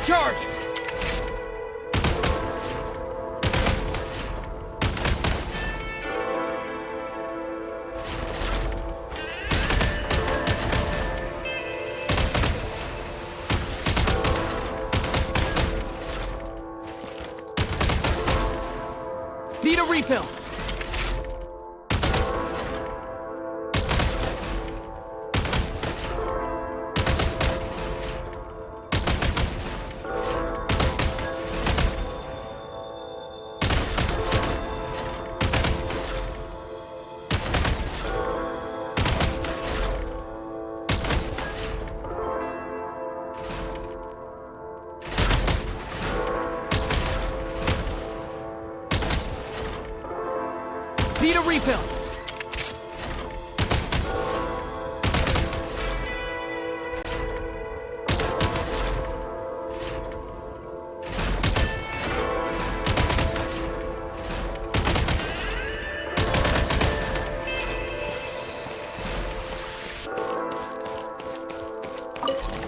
Charge! Need a refill! Need a refill!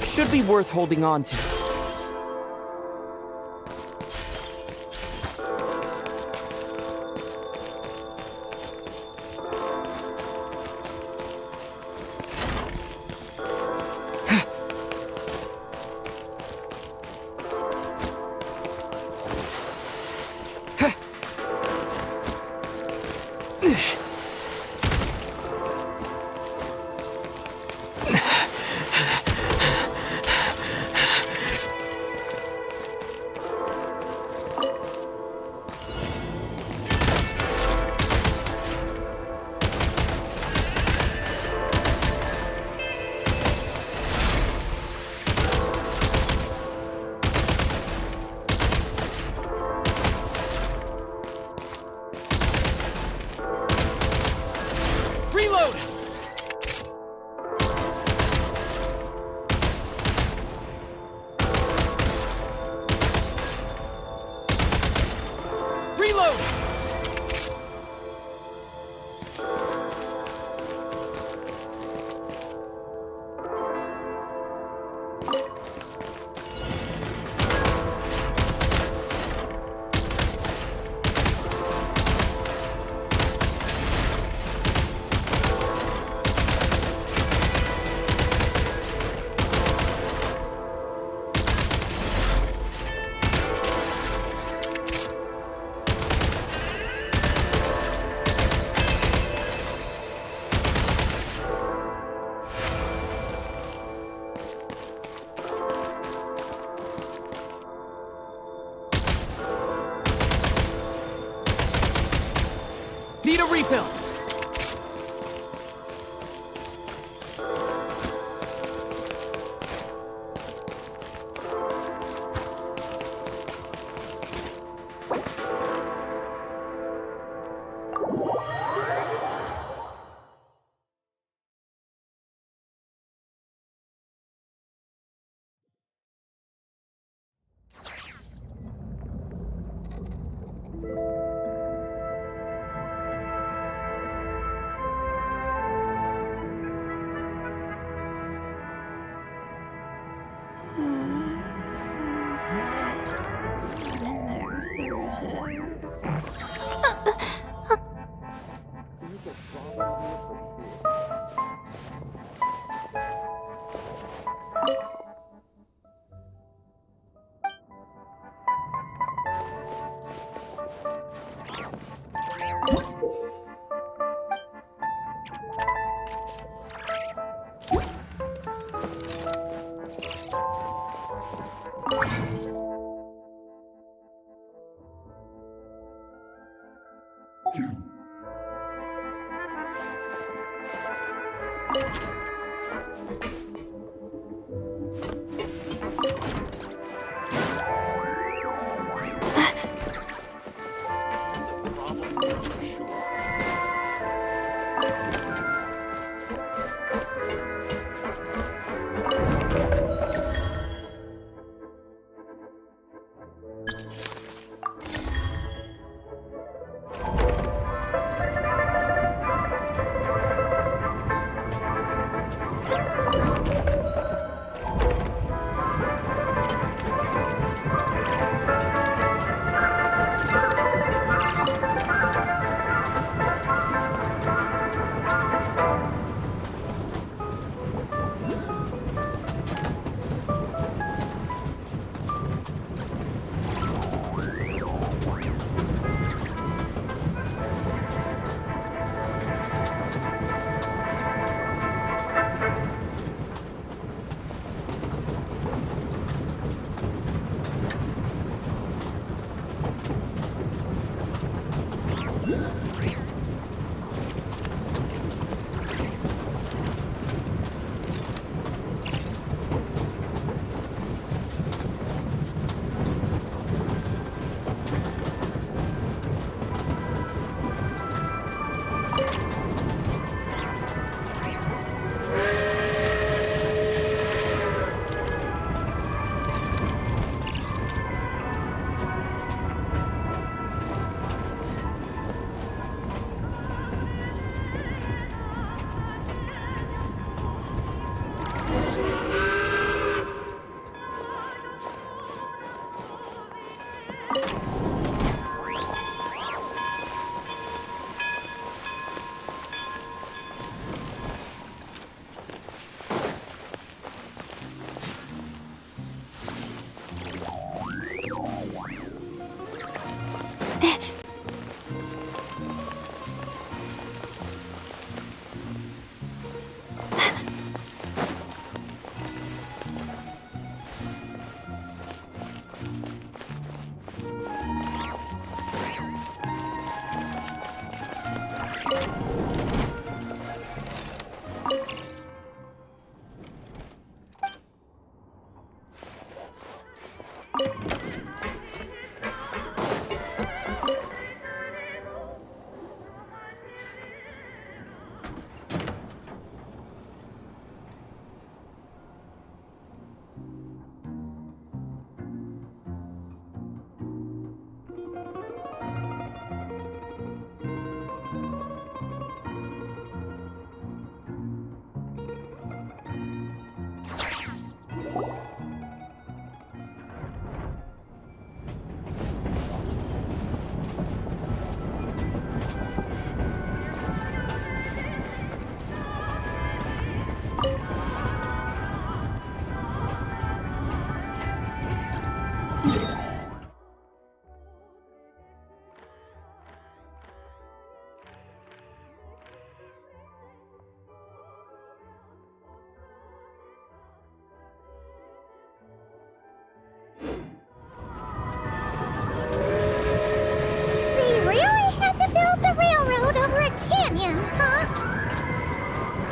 Should be worth holding on to. refill!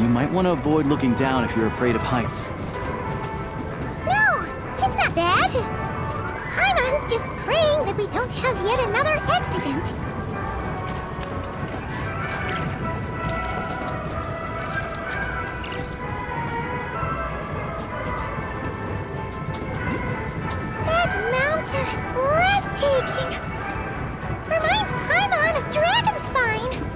You might want to avoid looking down if you're afraid of heights. No, it's not that. Paimon's just praying that we don't have yet another accident. That mountain is breathtaking. Reminds Paimon of Dragonspine.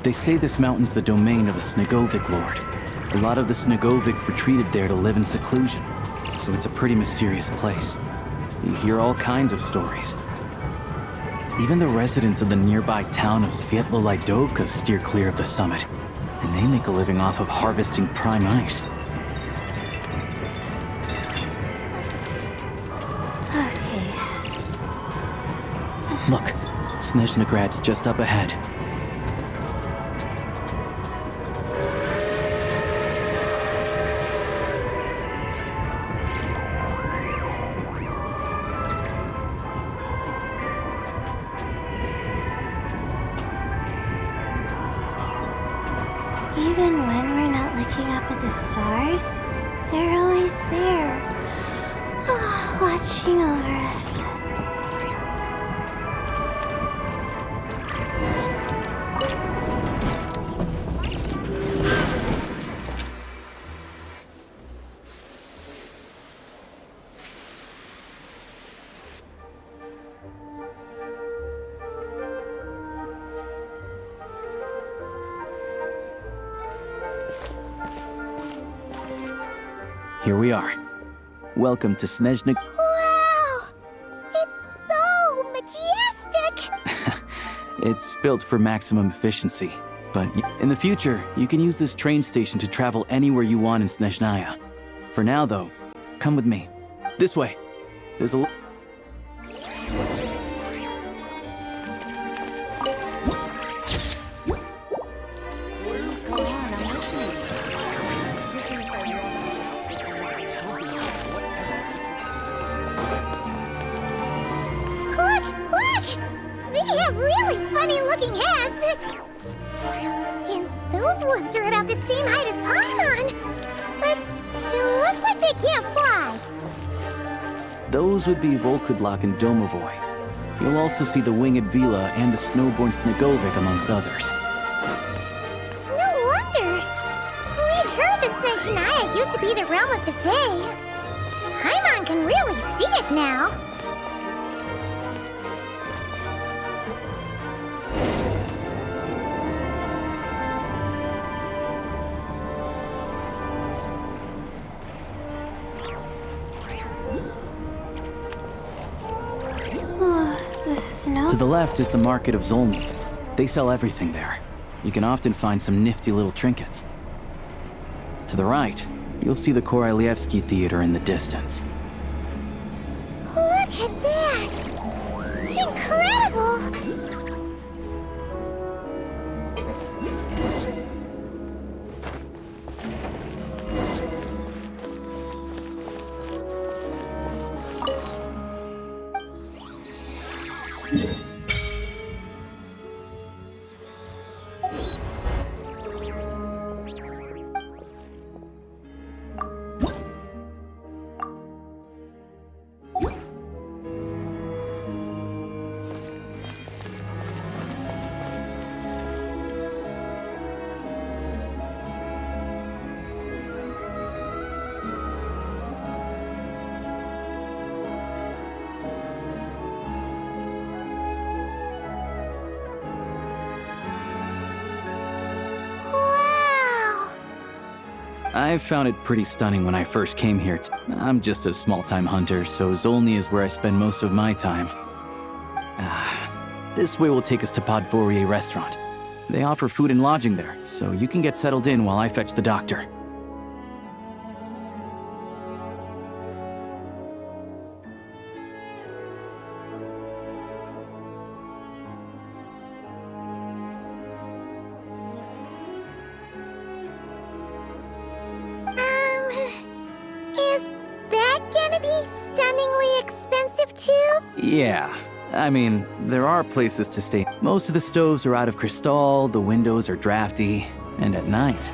They say this mountain's the domain of a Snegovic lord. A lot of the Snegovic retreated there to live in seclusion, so it's a pretty mysterious place. You hear all kinds of stories. Even the residents of the nearby town of Svietlo-Lidovka steer clear of the summit, and they make a living off of harvesting prime ice. Okay. Look, Snezhnagrad's just up ahead. Even when we're not looking up at the stars, they're always there, watching over us. Here we are. Welcome to Snezhnaya. Wow! It's so majestic! It's built for maximum efficiency, but in the future, you can use this train station to travel anywhere you want in Snezhnaya. For now, though, come with me. This way. There's a... Look! They have really funny-looking heads! And those ones are about the same height as Paimon! But it looks like they can't fly! Those would be Volkudlak and Domovoy. You'll also see the winged Vila and the snowborn Snegovic, amongst others. No wonder! We'd heard that Snezhnaya used to be the realm of the Fae. Paimon can really see it now! The snow? To the left is the market of Zolny. They sell everything there. You can often find some nifty little trinkets. To the right, you'll see the Korolyevsky Theater in the distance. Look at that! Incredible! I found it pretty stunning when I first came here. I'm just a small-time hunter, so Zolny is where I spend most of my time. This way will take us to Podvorier restaurant. They offer food and lodging there, so you can get settled in while I fetch the doctor. Is that gonna be stunningly expensive too? Yeah. I mean, there are places to stay. Most of the stoves are out of crystal, the windows are drafty. And at night,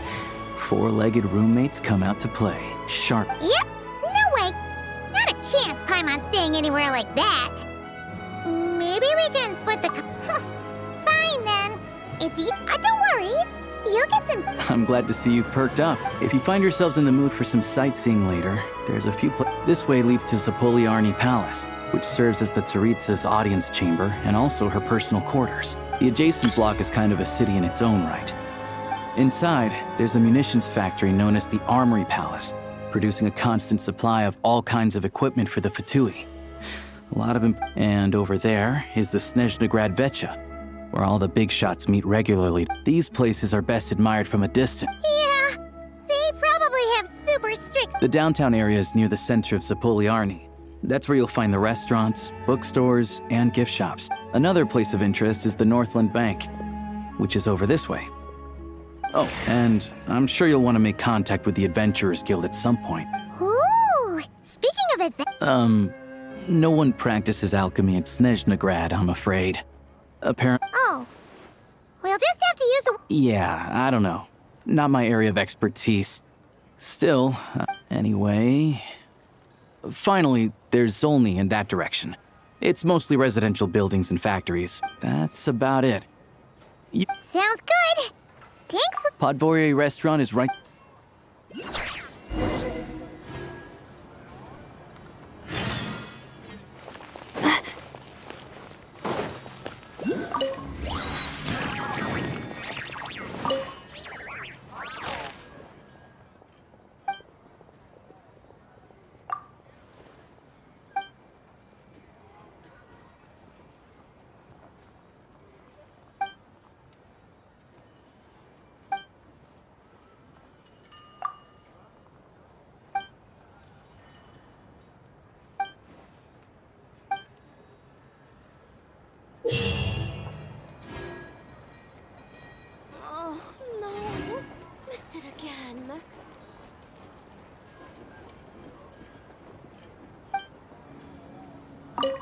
four-legged roommates come out to play. Sharp. Yep, no way. Not a chance Paimon's staying anywhere like that. Maybe we can split the Fine then. Don't worry. You'll get some... I'm glad to see you've perked up. If you find yourselves in the mood for some sightseeing later, there's a few This way leads to Zapoliarny Palace, which serves as the Tsaritsa's audience chamber and also her personal quarters. The adjacent block is kind of a city in its own right. Inside, there's a munitions factory known as the Armory Palace, producing a constant supply of all kinds of equipment for the Fatui. And over there is the Snezhnaya Vecha, where all the big shots meet regularly. These places are best admired from a distance. Yeah, they probably have super strict... The downtown area is near the center of Zapoliarny. That's where you'll find the restaurants, bookstores, and gift shops. Another place of interest is the Northland Bank, which is over this way. Oh, and I'm sure you'll want to make contact with the Adventurers Guild at some point. Ooh, speaking of adventure... No one practices alchemy at Snezhnaya, I'm afraid. Apparently. Oh. We'll just have to use the... Yeah, I don't know. Not my area of expertise. Still, anyway... Finally, there's Zolny in that direction. It's mostly residential buildings and factories. That's about it. Sounds good. Thanks for... Podvorye restaurant is right... Oh, no. Missed it again.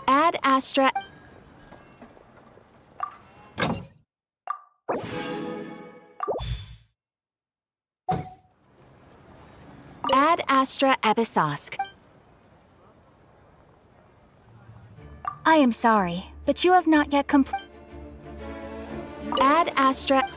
Ad Astra... Ad Astra Ebisosk. I am sorry, but you have not yet Ad Astra...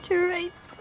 to write so.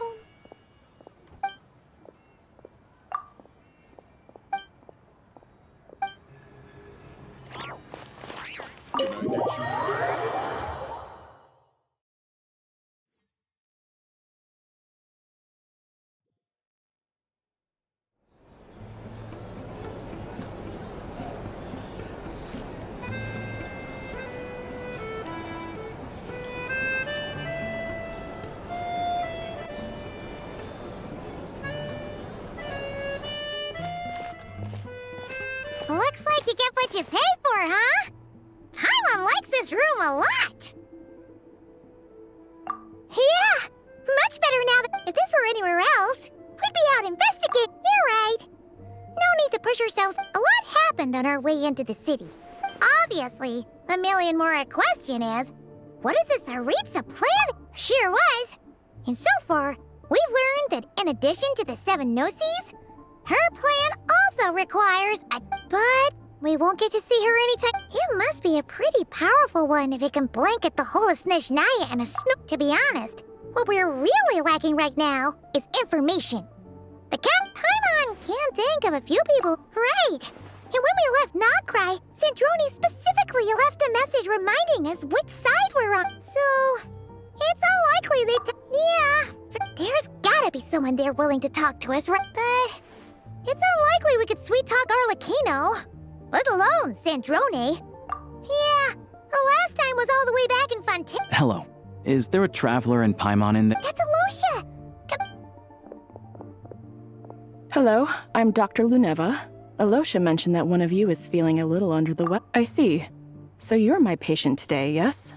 Looks like you get what you pay for, huh? Paimon likes this room a lot. Yeah, much better now that if this were anywhere else, we'd be out investigating. You're right. No need to push ourselves. A lot happened on our way into the city. Obviously, a million more question is, what is this Aritza plan? Sure was. And so far, we've learned that in addition to the 7 Gnosis, her plan also requires a... But we won't get to see her anytime. It must be a pretty powerful one if it can blanket the whole of Snezhnaya and a snook. To be honest, what we're really lacking right now is information. The Cat Paimon can think of a few people. Right. And when we left Nogcry, Sandrone specifically left a message reminding us which side we're on. So, it's unlikely they... Yeah, there's gotta be someone there willing to talk to us, right? But... it's unlikely we could sweet-talk Arlecchino, let alone Sandrone. Yeah, the last time was all the way back in Fontaine. Hello. Is there a traveler in Paimon in there? That's Alosha! Hello, I'm Dr. Luneva. Alosha mentioned that one of you is feeling a little under the weather. I see. So you're my patient today, yes?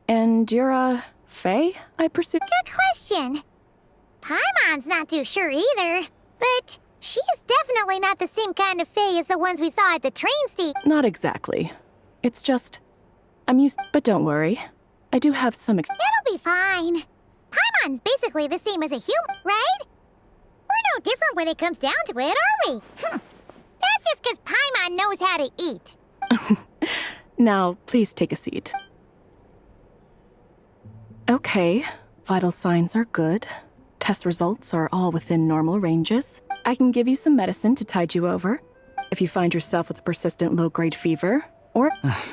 And you're, Faye, I presume? Good question. Paimon's not too sure either, but... she's definitely not the same kind of Fae as the ones we saw at the train station. Not exactly. It's just... I'm used... But don't worry. I do have some It'll be fine. Paimon's basically the same as a human, right? We're no different when it comes down to it, are we? That's just because Paimon knows how to eat. Now, please take a seat. Okay. Vital signs are good. Test results are all within normal ranges. I can give you some medicine to tide you over. If you find yourself with a persistent low-grade fever, or...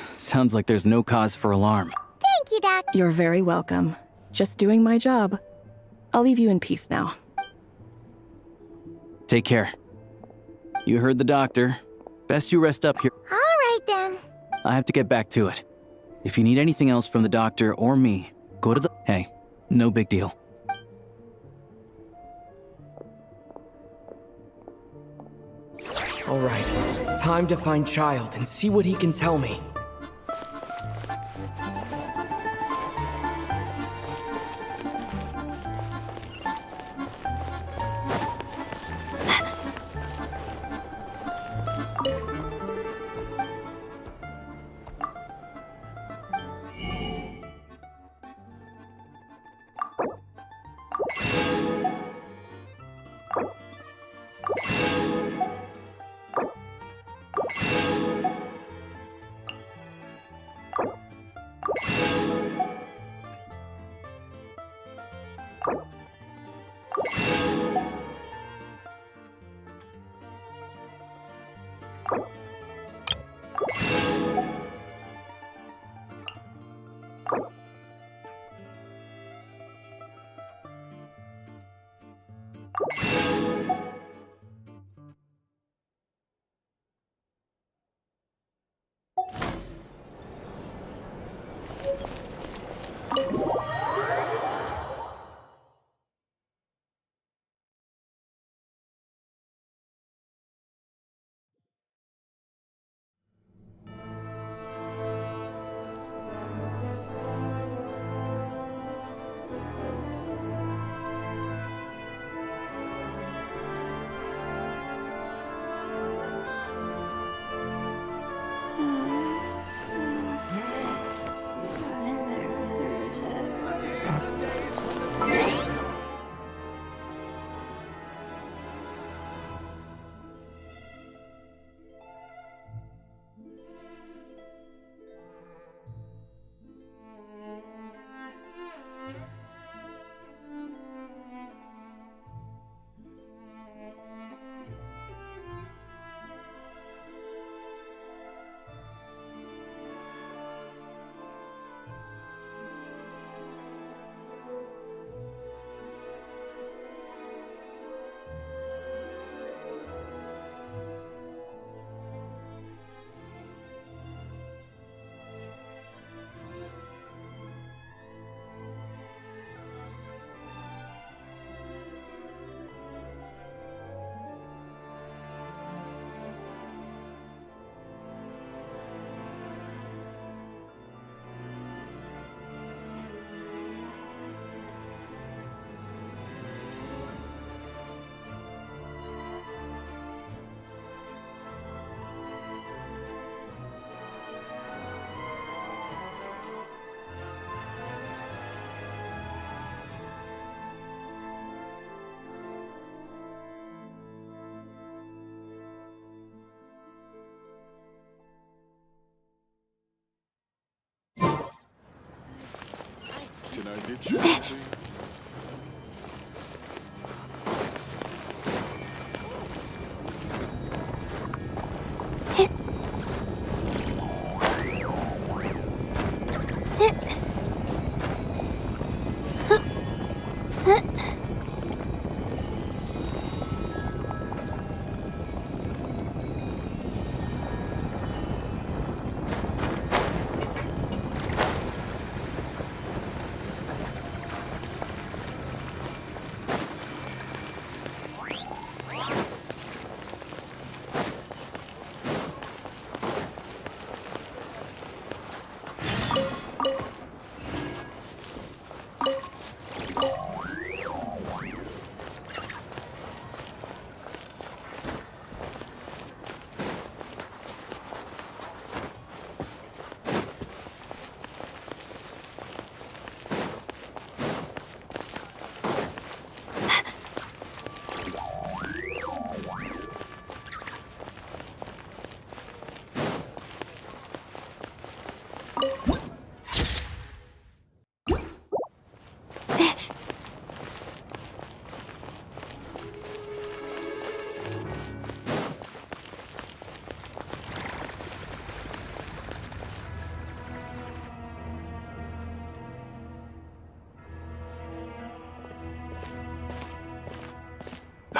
Sounds like there's no cause for alarm. Thank you, Doc. You're very welcome. Just doing my job. I'll leave you in peace now. Take care. You heard the doctor. Best you rest up here. All right, then. I have to get back to it. If you need anything else from the doctor or me, go to the... Hey, no big deal. All right, time to find Childe and see what he can tell me.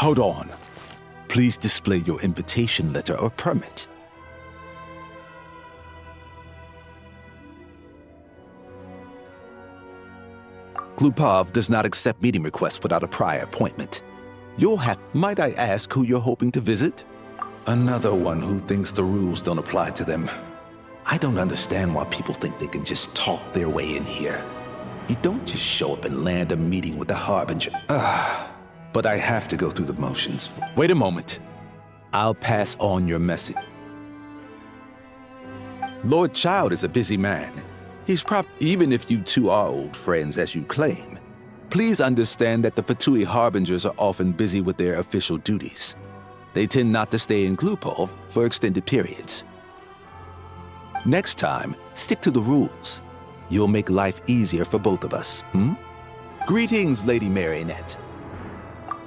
Hold on. Please display your invitation letter or permit. Glupov does not accept meeting requests without a prior appointment. Might I ask who you're hoping to visit? Another one who thinks the rules don't apply to them. I don't understand why people think they can just talk their way in here. You don't just show up and land a meeting with the Harbinger. But I have to go through the motions. Wait a moment. I'll pass on your message. Lord Childe is a busy man. Even if you two are old friends as you claim, please understand that the Fatui Harbingers are often busy with their official duties. They tend not to stay in Glupov for extended periods. Next time, stick to the rules. You'll make life easier for both of us, Greetings, Lady Marionette.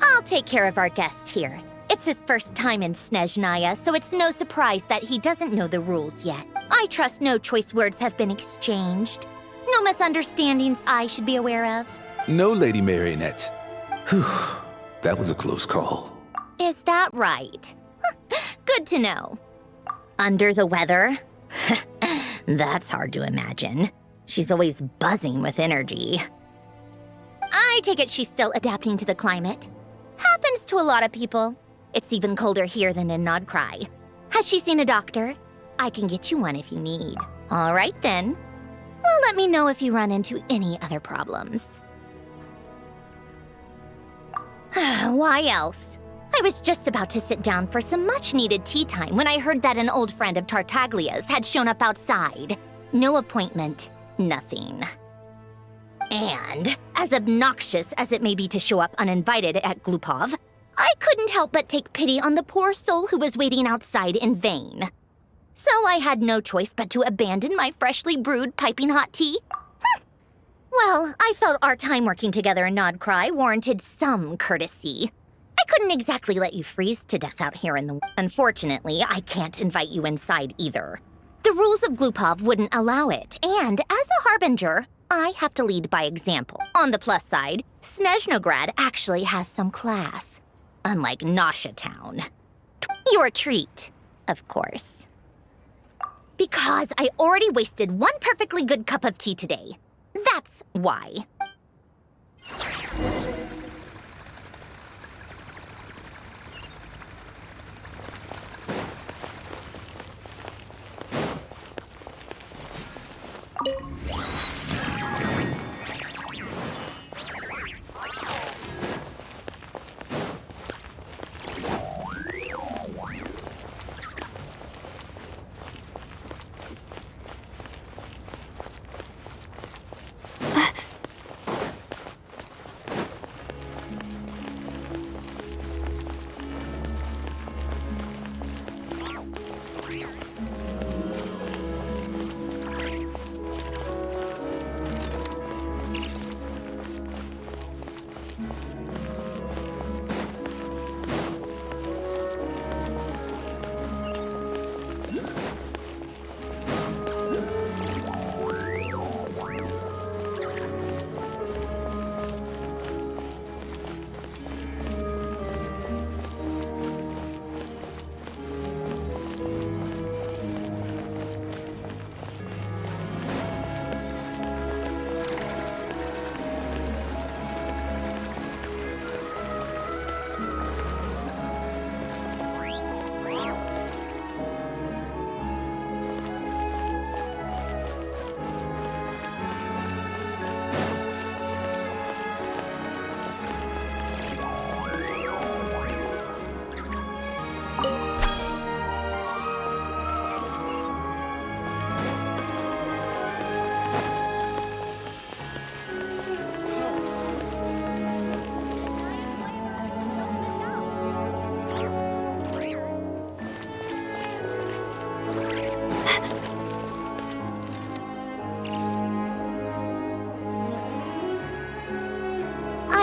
I'll take care of our guest here. It's his first time in Snezhnaya, so it's no surprise that he doesn't know the rules yet. I trust no choice words have been exchanged. No misunderstandings I should be aware of. No, Lady Marionette. Whew, that was a close call. Is that right? Good to know. Under the weather? That's hard to imagine. She's always buzzing with energy. I take it she's still adapting to the climate. Happens to a lot of people. It's even colder here than in Nodcry. Has she seen a doctor? I can get you one if you need. All right then. Well, let me know if you run into any other problems. Why else? I was just about to sit down for some much-needed tea time when I heard that an old friend of Tartaglia's had shown up outside. No appointment, nothing. And, as obnoxious as it may be to show up uninvited at Glupov, I couldn't help but take pity on the poor soul who was waiting outside in vain. So I had no choice but to abandon my freshly brewed piping hot tea. Well, I felt our time working together in Nodcry warranted some courtesy. I couldn't exactly let you freeze to death out here in the... Unfortunately, I can't invite you inside either. The rules of Glupov wouldn't allow it, and as a Harbinger, I have to lead by example. On the plus side, Snezhnograd actually has some class. Unlike Nasha Town. Your treat, of course. Because I already wasted one perfectly good cup of tea today. That's why.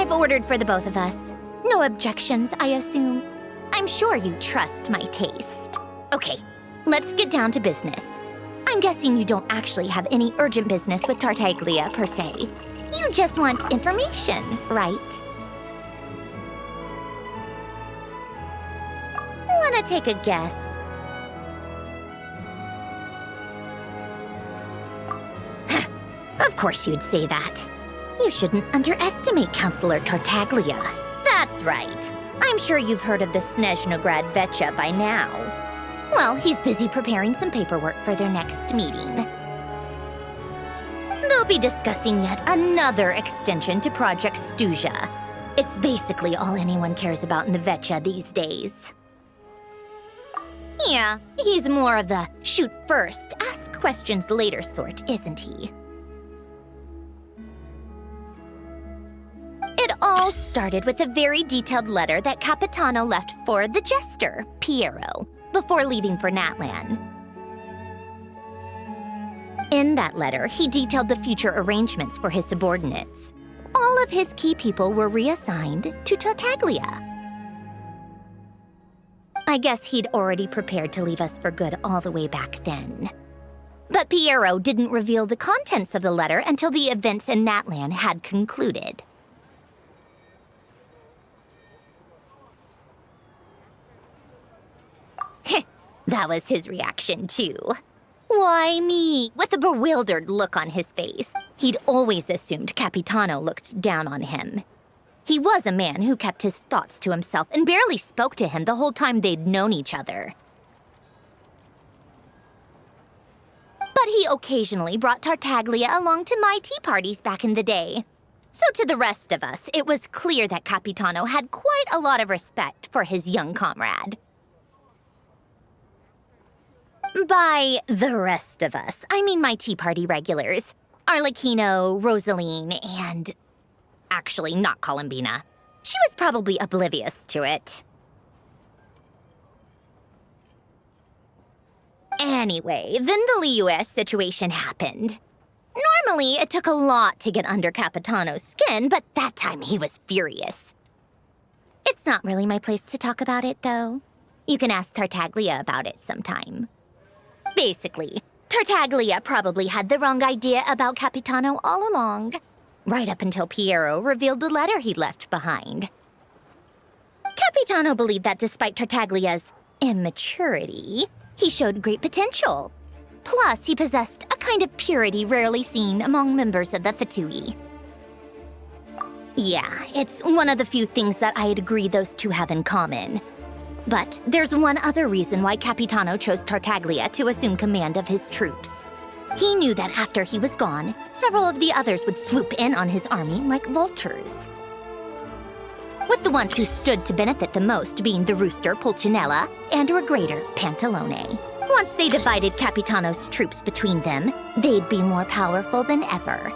I've ordered for the both of us. No objections, I assume. I'm sure you trust my taste. Okay, let's get down to business. I'm guessing you don't actually have any urgent business with Tartaglia, per se. You just want information, right? Wanna take a guess? Of course you'd say that. You shouldn't underestimate Counselor Tartaglia. That's right. I'm sure you've heard of the Snezhnaya by now. Well, he's busy preparing some paperwork for their next meeting. They'll be discussing yet another extension to Project Snezhnaya. It's basically all anyone cares about in the Vetcha these days. Yeah, he's more of the shoot first, ask questions later sort, isn't he? It all started with a very detailed letter that Capitano left for the jester, Piero, before leaving for Natlan. In that letter, he detailed the future arrangements for his subordinates. All of his key people were reassigned to Tartaglia. I guess he'd already prepared to leave us for good all the way back then. But Piero didn't reveal the contents of the letter until the events in Natlan had concluded. That was his reaction, too. Why me? With a bewildered look on his face. He'd always assumed Capitano looked down on him. He was a man who kept his thoughts to himself and barely spoke to him the whole time they'd known each other. But he occasionally brought Tartaglia along to my tea parties back in the day. So to the rest of us, it was clear that Capitano had quite a lot of respect for his young comrade. By the rest of us, I mean my tea party regulars. Arlecchino, Rosaline, and... actually, not Columbina. She was probably oblivious to it. Anyway, then the Liues situation happened. Normally, it took a lot to get under Capitano's skin, but that time he was furious. It's not really my place to talk about it, though. You can ask Tartaglia about it sometime. Basically, Tartaglia probably had the wrong idea about Capitano all along, right up until Piero revealed the letter he'd left behind. Capitano believed that despite Tartaglia's immaturity, he showed great potential. Plus, he possessed a kind of purity rarely seen among members of the Fatui. Yeah, it's one of the few things that I'd agree those two have in common. But there's one other reason why Capitano chose Tartaglia to assume command of his troops. He knew that after he was gone, several of the others would swoop in on his army like vultures. With the ones who stood to benefit the most being the rooster Pulcinella and Regrator Pantalone. Once they divided Capitano's troops between them, they'd be more powerful than ever.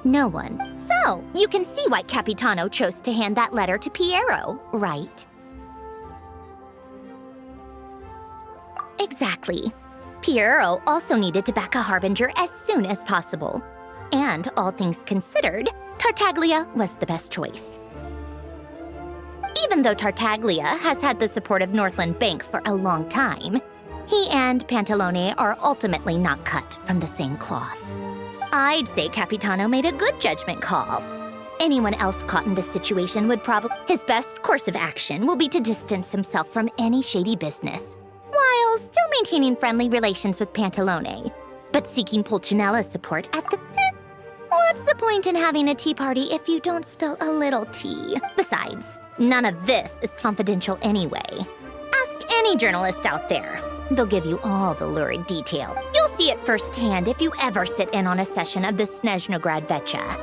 No one. So, you can see why Capitano chose to hand that letter to Piero, right? Exactly. Piero also needed to back a harbinger as soon as possible. And all things considered, Tartaglia was the best choice. Even though Tartaglia has had the support of Northland Bank for a long time, he and Pantalone are ultimately not cut from the same cloth. I'd say Capitano made a good judgment call. Anyone else caught in this situation would probably... His best course of action will be to distance himself from any shady business, while still maintaining friendly relations with Pantalone, but seeking Pulcinella's support at the... What's the point in having a tea party if you don't spill a little tea? Besides, none of this is confidential anyway. Ask any journalist out there. They'll give you all the lurid detail. You'll see it firsthand if you ever sit in on a session of the Snezhnaya.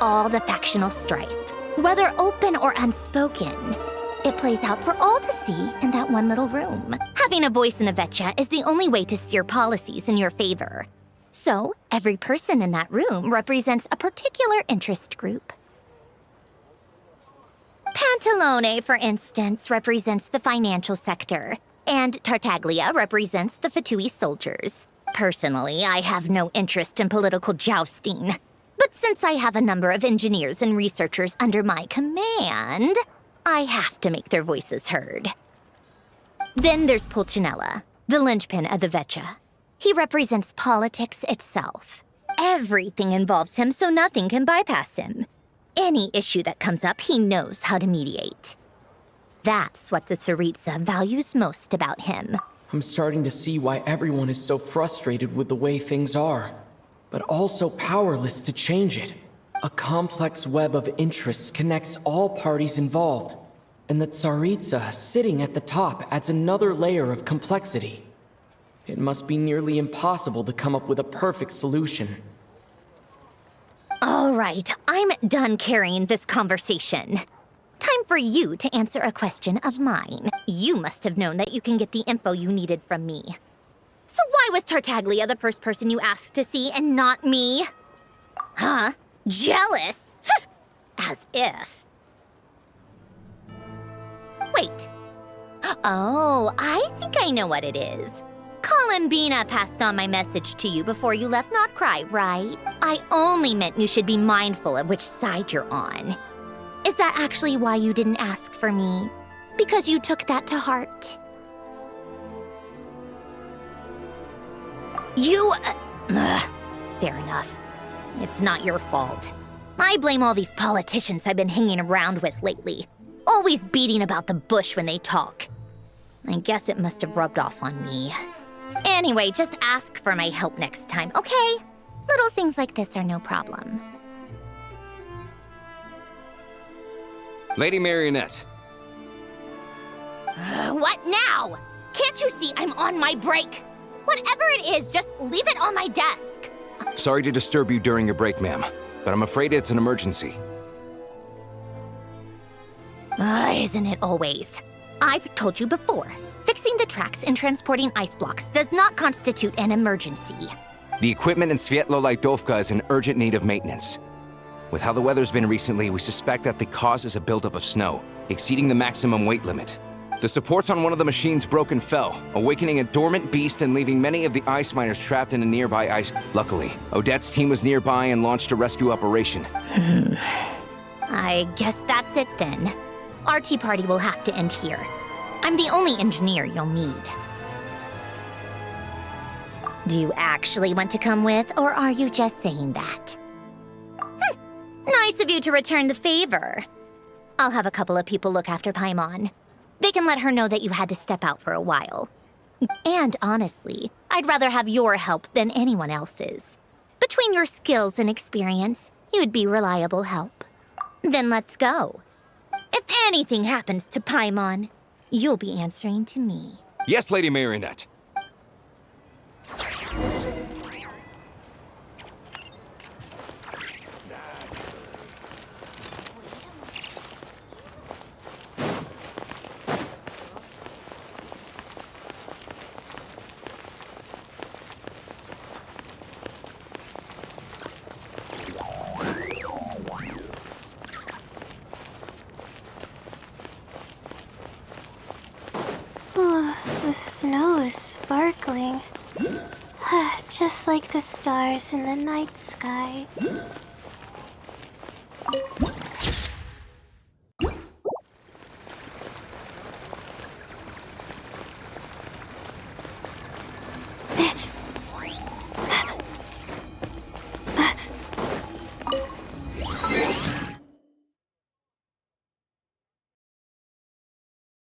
All the factional strife, whether open or unspoken, it plays out for all to see in that one little room. Having a voice in the Vetcha is the only way to steer policies in your favor. So, every person in that room represents a particular interest group. Pantalone, for instance, represents the financial sector, and Tartaglia represents the Fatui soldiers. Personally, I have no interest in political jousting, but But since I have a number of engineers and researchers under my command, I have to make their voices heard. Then there's Pulcinella, the linchpin of the Vecha. He represents politics itself. Everything involves him, so nothing can bypass him. Any issue that comes up, he knows how to mediate. That's what the Tsaritsa values most about him. I'm starting to see why everyone is so frustrated with the way things are, but also powerless to change it. A complex web of interests connects all parties involved, and the Tsaritsa sitting at the top adds another layer of complexity. It must be nearly impossible to come up with a perfect solution. All right, I'm done carrying this conversation. Time for you to answer a question of mine. You must have known that you can get the info you needed from me. So why was Tartaglia the first person you asked to see and not me? Huh? Jealous? As if. Wait. Oh, I think I know what it is. Columbina passed on my message to you before you left Not Cry, right? I only meant you should be mindful of which side you're on. Is that actually why you didn't ask for me? Because you took that to heart? Fair enough. It's not your fault. I blame all these politicians I've been hanging around with lately. Always beating about the bush when they talk. I guess it must have rubbed off on me. Anyway, just ask for my help next time, okay? Little things like this are no problem. Lady Marionette. What now? Can't you see I'm on my break? Whatever it is, just leave it on my desk. Sorry to disturb you during your break, ma'am, but I'm afraid it's an emergency. Isn't it always? I've told you before, fixing the tracks and transporting ice blocks does not constitute an emergency. The equipment in Svietlo-Laidovka is in urgent need of maintenance. With how the weather's been recently, we suspect that the cause is a buildup of snow, exceeding the maximum weight limit. The supports on one of the machines broke and fell, awakening a dormant beast and leaving many of the ice miners trapped in a nearby ice. Luckily, Odette's team was nearby and launched a rescue operation. I guess that's it then. Our tea party will have to end here. I'm the only engineer you'll need. Do you actually want to come with, or are you just saying that? Nice of you to return the favor. I'll have a couple of people look after Paimon. They can let her know that you had to step out for a while. And honestly, I'd rather have your help than anyone else's. Between your skills and experience, you'd be reliable help. Then let's go. If anything happens to Paimon, you'll be answering to me. Yes, Lady Marionette. The snow is sparkling, just like the stars in the night sky.